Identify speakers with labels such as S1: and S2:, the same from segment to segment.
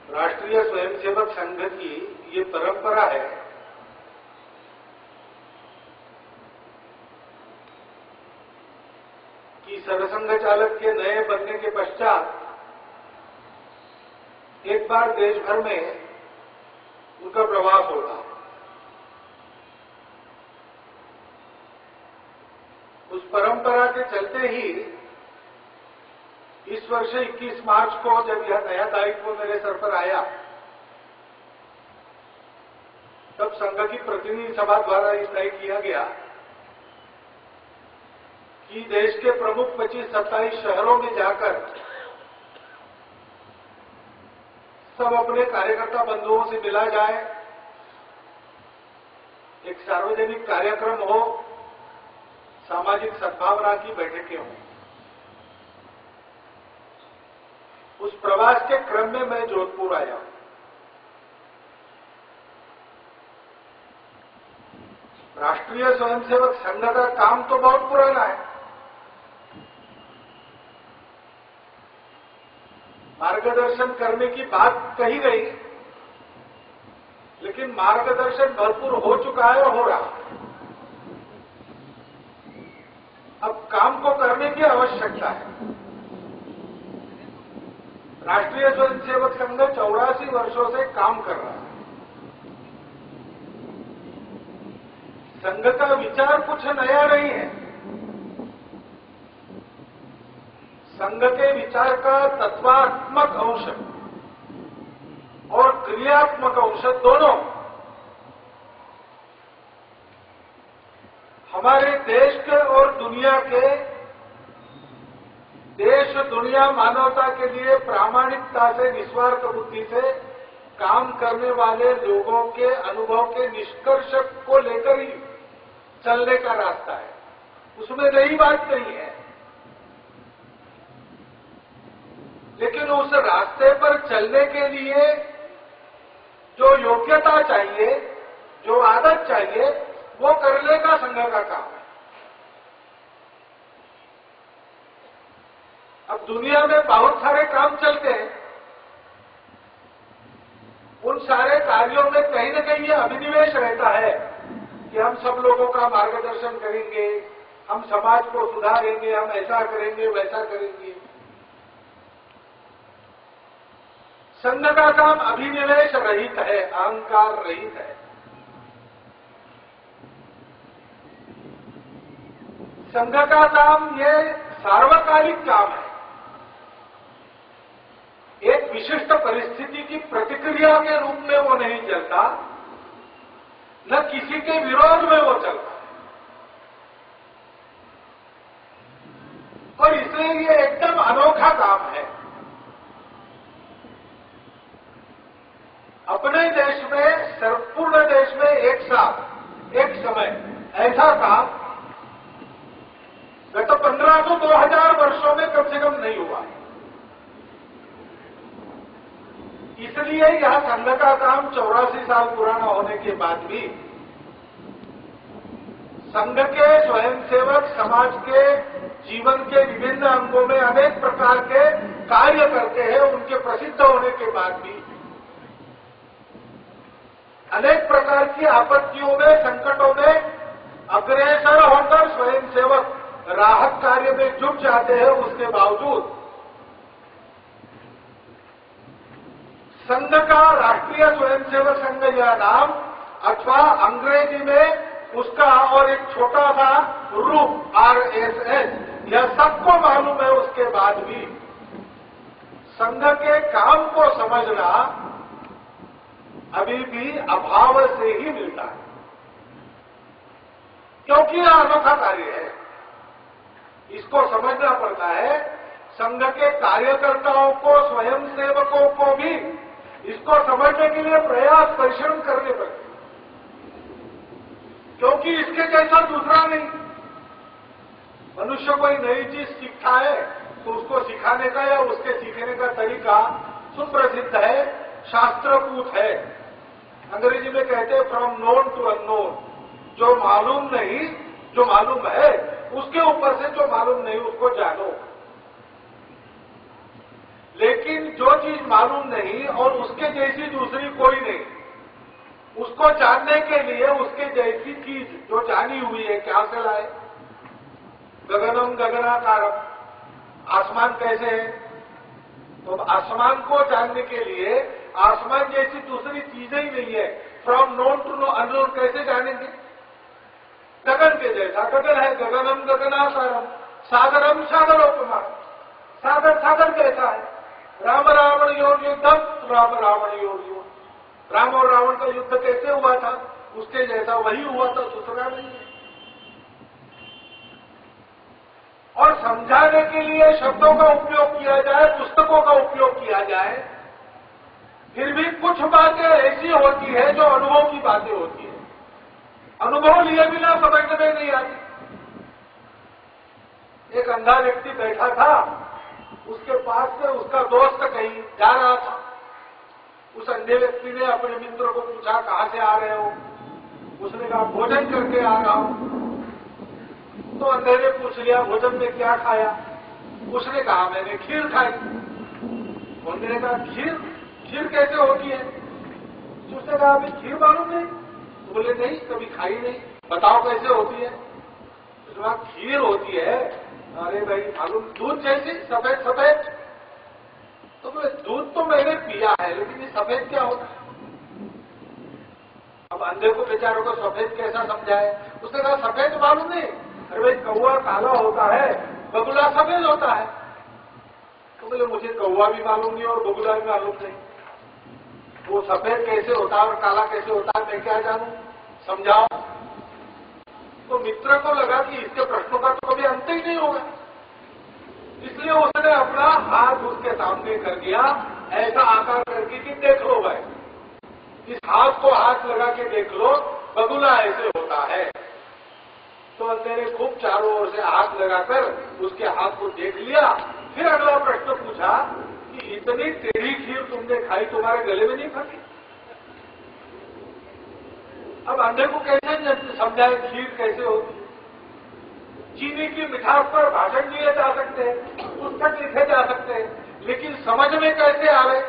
S1: राष्ट्रीय स्वयंसेवक संघ की ये परंपरा है कि सरसंघ चालक के नए बनने के पश्चात एक बार देश भर में उनका प्रवास होता है। उस परंपरा के चलते ही इस वर्ष 21 मार्च को जब यह नया दायित्व मेरे सर पर आया, तब संघ की प्रतिनिधि सभा द्वारा यह तय किया गया कि देश के प्रमुख 25-27 शहरों में जाकर सब अपने कार्यकर्ता बंधुओं से मिला जाए, एक सार्वजनिक कार्यक्रम हो, सामाजिक सद्भावना की बैठकें हों। उस प्रवास के क्रम में मैं जोधपुर आया। राष्ट्रीय स्वयंसेवक संघ का काम तो बहुत पुराना है। मार्गदर्शन करने की बात कही गई, लेकिन मार्गदर्शन भरपूर हो चुका है और हो रहा है। अब काम को करने की आवश्यकता है। राष्ट्रीय स्वयंसेवक संघ 84 वर्षों से काम कर रहा है। संघ का विचार कुछ नया नहीं है। संघ के विचार का तत्वात्मक अंश और क्रियात्मक अंश दोनों हमारे देश के और दुनिया के, देश दुनिया मानवता के लिए प्रामाणिकता से, निस्वार्थ बुद्धि से काम करने वाले लोगों के अनुभव के निष्कर्ष को लेकर ही चलने का रास्ता है। उसमें नई बात नहीं है, लेकिन उस रास्ते पर चलने के लिए जो योग्यता चाहिए, जो आदत चाहिए, वो करने का संघ का काम है। अब दुनिया में बहुत सारे काम चलते हैं। उन सारे कार्यों में कहीं न कहीं ये अभिनिवेश रहता है कि हम सब लोगों का मार्गदर्शन करेंगे, हम समाज को सुधारेंगे, हम ऐसा करेंगे, वैसा करेंगे। संघ का काम अभिनिवेश रहित है, अहंकार रहित है। संघ का काम ये सार्वकालिक काम है। एक विशिष्ट परिस्थिति की प्रतिक्रिया के रूप में वो नहीं चलता, न किसी के विरोध में वो चलता है। और इसलिए ये एकदम अनोखा काम है। अपने देश में, पूर्ण देश में एक साथ, एक समय ऐसा काम गत 1500-2000 वर्षों में कम से कम नहीं हुआ। इसलिए यह संघ का काम 84 साल पुराना होने के बाद भी संघ के स्वयंसेवक समाज के जीवन के विभिन्न अंगों में अनेक प्रकार के कार्य करते हैं। उनके प्रसिद्ध होने के बाद भी अनेक प्रकार की आपत्तियों में, संकटों में अग्रसर होकर स्वयंसेवक राहत कार्य में जुट जाते हैं। उसके बावजूद संघ का राष्ट्रीय स्वयंसेवक संघ यह नाम, अथवा अंग्रेजी में उसका और एक छोटा सा रूप RSS, यह सबको मालूम है। उसके बाद भी संघ के काम को समझना अभी भी अभाव से ही मिलता है, क्योंकि यह अनोखा कार्य है। इसको समझना पड़ता है। संघ के कार्यकर्ताओं को, स्वयंसेवकों को भी इसको समझने के लिए प्रयास, परिश्रम करने पड़ते, क्योंकि इसके जैसा दूसरा नहीं। मनुष्य कोई नई चीज सीखता है तो उसको सिखाने का या उसके सीखने का तरीका सुप्रसिद्ध है, शास्त्रपूत है। अंग्रेजी में कहते हैं फ्रॉम नोन टू अननोन। जो मालूम नहीं, जो मालूम है उसके ऊपर से जो मालूम नहीं उसको जानो। लेकिन जो चीज मालूम नहीं और उसके जैसी दूसरी कोई नहीं, उसको जानने के लिए उसके जैसी चीज जो जानी हुई है क्या से लाए? गगनम गगनाकारम, आसमान कैसे है? तो आसमान को जानने के लिए आसमान जैसी दूसरी चीजें ही नहीं है। From known to no unknown कैसे जानेंगे? गगन के जैसा गगन है, गगनम गगनाकारम, सागरम सागरोपमा, सागर सागर जैसा है। Ram Ravan your Yuddham, Ram Ravan your युद्ध, राम और रावण का युद्ध कैसे हुआ था? उसके जैसा वही हुआ था, दूसरा नहीं है। और समझाने के लिए शब्दों का उपयोग किया जाए, पुस्तकों का उपयोग किया जाए, फिर भी कुछ बातें ऐसी होती है जो अनुभव की बातें होती है, अनुभव लिए बिना समझने में नहीं आती। एक अंधा व्यक्ति बैठा था, उसके पास से उसका दोस्त कहीं जा रहा था। उस अंधे व्यक्ति ने अपने मित्र को पूछा, कहां से आ रहे हो? उसने कहा, भोजन करके आ रहा हूं। तो अंधे ने पूछ लिया, भोजन में क्या खाया? उसने कहा, मैंने खीर खाई। अंधे ने कहा, खीर खीर कैसे होती है? उसने कहा, अभी खीर मालूम नहीं। तो बोले, नहीं, कभी खाई नहीं, बताओ कैसे होती है? उसके बाद खीर होती है, अरे भाई मालूम, दूध जैसी सफेद सफेद। तो बोले, दूध तो मैंने पिया है, लेकिन ये सफेद क्या होता है? अब अंधे को बेचारों को सफेद कैसा समझाए? उसने कहा, सफेद मालूम नहीं। अरे भाई, कौवा काला होता है, बगुला सफेद होता है। तो बोले, मुझे कौवा भी मालूम नहीं और बगुला भी मालूम नहीं, वो सफेद कैसे होता है और काला कैसे होता है मैं क्या जानूं, समझाओ। तो मित्र को लगा कि इसके प्रश्नों का तो कभी अंत ही नहीं होगा, इसलिए उसने अपना हाथ उसके सामने कर दिया, ऐसा आकार करके कि देख लो भाई, इस हाथ को हाथ लगा के देख लो, बगुला ऐसे होता है। तो अंधे ने खूब चारों ओर से हाथ लगाकर उसके हाथ को देख लिया। फिर अगला प्रश्न पूछा कि इतनी टेढ़ी खीर तुमने खाई, तुम्हारे गले में नहीं फंसी? अब अंधे को कैसे समझाए खीर कैसे होती? चीनी की मिठास पर भाषण दिए जा सकते हैं, पुस्तक लिखे जा सकते हैं, लेकिन समझ में कैसे आवे?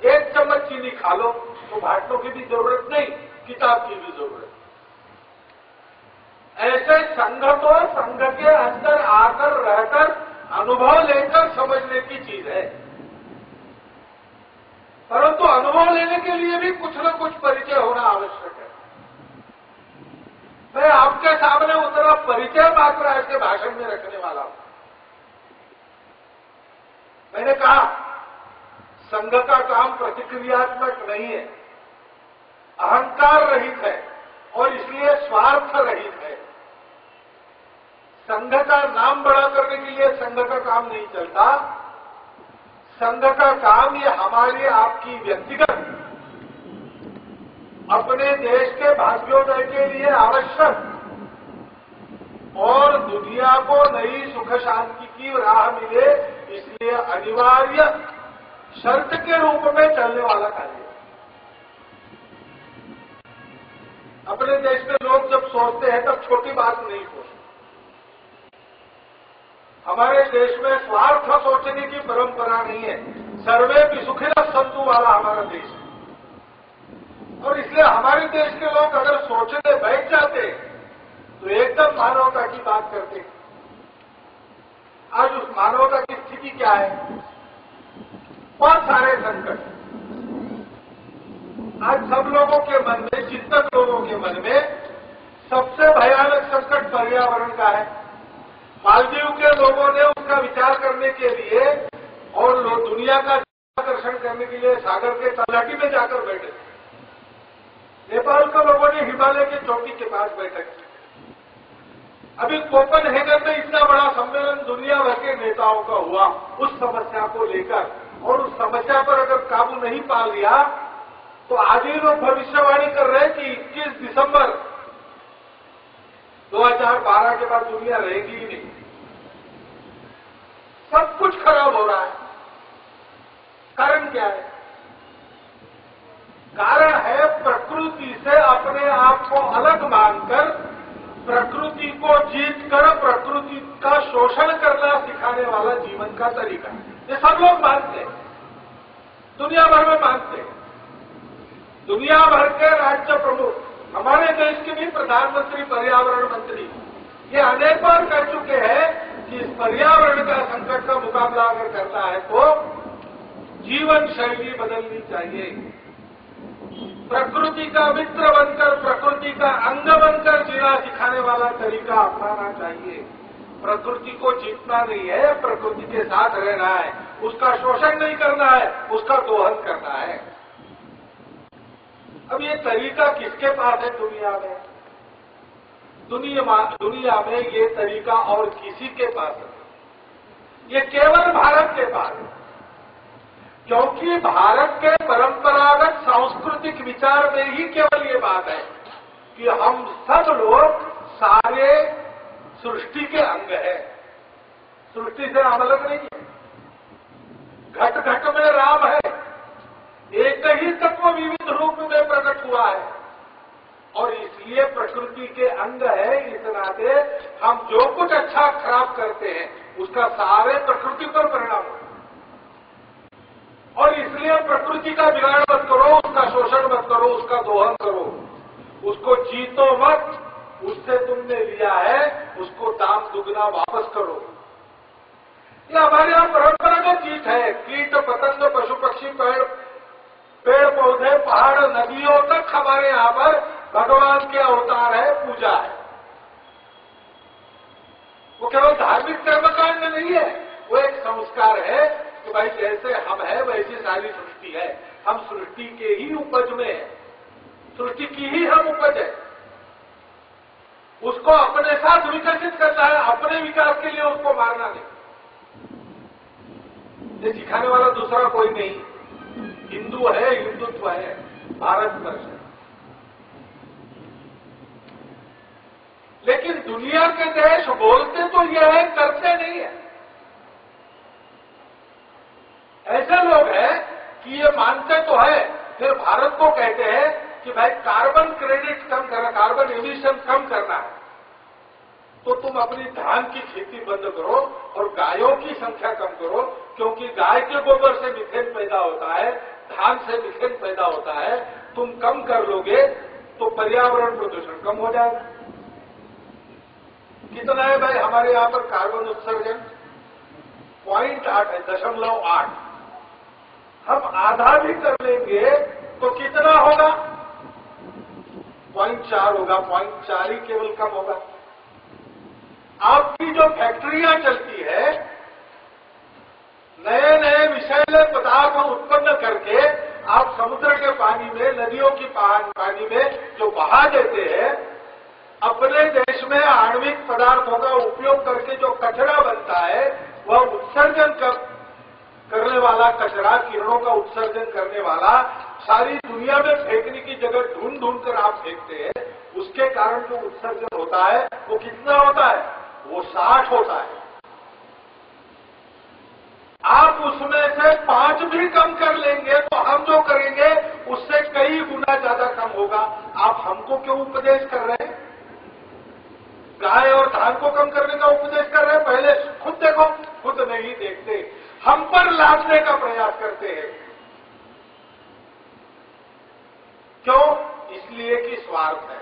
S1: एक चम्मच चीनी खा लो तो भाषणों की भी जरूरत नहीं, किताब की भी जरूरत। ऐसे संघ तो संघ के अंदर आकर रहकर अनुभव लेकर समझने की चीज है, परंतु अनुभव लेने के लिए भी कुछ न कुछ परिचय होना आवश्यक है। मैं आपके सामने उतना परिचय मात्र ऐसे भाषण में रखने वाला हूं। मैंने कहा, संघ का काम प्रतिक्रियात्मक नहीं है, अहंकार रहित है और इसलिए स्वार्थ रहित है। संघ का नाम बड़ा करने के लिए संघ का काम नहीं चलता। संघ का काम ये हमारी आपकी व्यक्तिगत अपने देश के भाग्योदय के लिए आवश्यक और दुनिया को नई सुख शांति की राह मिले इसलिए अनिवार्य शर्त के रूप में चलने वाला कार्य है। अपने देश में लोग जब सोचते हैं तब छोटी बात नहीं सोचते। हमारे देश में स्वार्थ सोचने की परंपरा नहीं है, सर्वे भी सुखिनः सन्तु वाला हमारा देश है। और इसलिए हमारे देश के लोग अगर सोचने बैठ जाते तो एकदम मानवता की बात करते। आज उस मानवता की स्थिति क्या है? बहुत सारे संकट। आज सब लोगों के मन में, चिंतक लोगों के मन में सबसे भयानक संकट पर्यावरण का है। मालदीव के लोगों ने उसका विचार करने के लिए और दुनिया का आकर्षण करने के लिए सागर के तलहटी में जाकर बैठे। नेपाल के लोगों ने हिमालय की चोटी के पास बैठक की। अभी कोपेनहेगन में इतना बड़ा सम्मेलन दुनिया भर के नेताओं का हुआ उस समस्या को लेकर, और उस समस्या पर अगर काबू नहीं पा लिया तो आज ही लोग भविष्यवाणी कर रहे हैं कि 21 दिसंबर 2012 के बाद दुनिया रहेगी ही नहीं। सब कुछ खराब हो रहा है। कारण क्या है? कारण है प्रकृति से अपने आप को अलग मानकर, प्रकृति को जीतकर प्रकृति का शोषण करना सिखाने वाला जीवन का तरीका। ये सब लोग मानते हैं। दुनिया भर में मानते हैं। दुनिया भर के राज्य प्रमुख, हमारे देश के भी प्रधानमंत्री, पर्यावरण मंत्री ये अनेक बार कह चुके हैं कि इस पर्यावरण का संकट का मुकाबला अगर करना है तो जीवन शैली बदलनी चाहिए। प्रकृति का मित्र बनकर, प्रकृति का अंग बनकर जीना सिखाने वाला तरीका अपनाना चाहिए। प्रकृति को जीतना नहीं है, प्रकृति के साथ रहना है, उसका शोषण नहीं करना है, उसका दोहन करना है। अब ये तरीका किसके पास है दुनिया में? दुनिया में ये तरीका और किसी के पास नहीं, ये केवल भारत के पास है। क्योंकि भारत के परंपरागत सांस्कृतिक विचार में ही केवल ये बात है कि हम सब लोग सारे सृष्टि के अंग हैं। सृष्टि से हम अलग नहीं है। घट घट में राम है, एक ही तत्व विविध रूप में प्रकट हुआ है और इसलिए प्रकृति के अंग है। इस नाते हम जो कुछ अच्छा खराब करते हैं उसका सारे प्रकृति पर परिणाम होता है और इसलिए प्रकृति का बिगाड़ मत करो, उसका शोषण मत करो, उसका दोहन करो, उसको जीतो मत। उससे तुमने लिया है उसको दाम दुगना वापस करो। ये हमारे यहां परंपरागत चीज है। कीट पतंग पशु पक्षी पेड़ पौधे पहाड़ नदियों तक हमारे यहां पर भगवान के अवतार है, पूजा है। वो केवल धार्मिक कर्मकांड नहीं है, वो एक संस्कार है कि भाई जैसे हम है वैसी सारी सृष्टि है। हम सृष्टि के ही उपज में है, सृष्टि की ही हम उपज है। उसको अपने साथ विकसित करना है, अपने विकास के लिए उसको मारना नहीं। ये सिखाने वाला दूसरा कोई नहीं। हिंदू है, हिंदुत्व है, भारतवर्ष है। लेकिन दुनिया के देश बोलते तो ये है, करते नहीं है। ऐसे लोग हैं कि ये मानते तो है, फिर भारत को कहते हैं कि भाई कार्बन क्रेडिट कम करना, कार्बन एमिशन कम करना है तो तुम अपनी धान की खेती बंद करो और गायों की संख्या कम करो, क्योंकि गाय के गोबर से मीथेन पैदा होता है, धान से मीथेन पैदा होता है। तुम कम कर लोगे तो पर्यावरण प्रदूषण कम हो जाएगा। कितना है भाई हमारे यहां पर कार्बन उत्सर्जन? 0.8 है, 0.8। हम आधा भी कर लेंगे तो कितना होगा? 0.4 होगा, 0.4 ही केवल कम होगा। आपकी जो फैक्ट्रियां चलती है, नए नए विषैले पदार्थ उत्पन्न करके आप समुद्र के पानी में, नदियों की पानी में जो बहा देते हैं, अपने देश में आणविक पदार्थों का उपयोग करके जो कचरा बनता है वह उत्सर्जन करने वाला कचरा, किरणों का उत्सर्जन करने वाला सारी दुनिया में फेंकने की जगह ढूंढ ढूंढ कर आप फेंकते हैं। उसके कारण जो उत्सर्जन होता है वो कितना होता है? वो 60 होता है। आप उसमें से 5 भी कम कर लेंगे तो हम जो करेंगे उससे कई गुना ज्यादा कम होगा। आप हमको क्यों उपदेश कर रहे हैं? गाय और धान को कम करने का उपदेश कर रहे हैं। पहले खुद देखो, खुद नहीं देखते, हम पर लादने का प्रयास करते हैं। क्यों? इसलिए कि स्वार्थ है।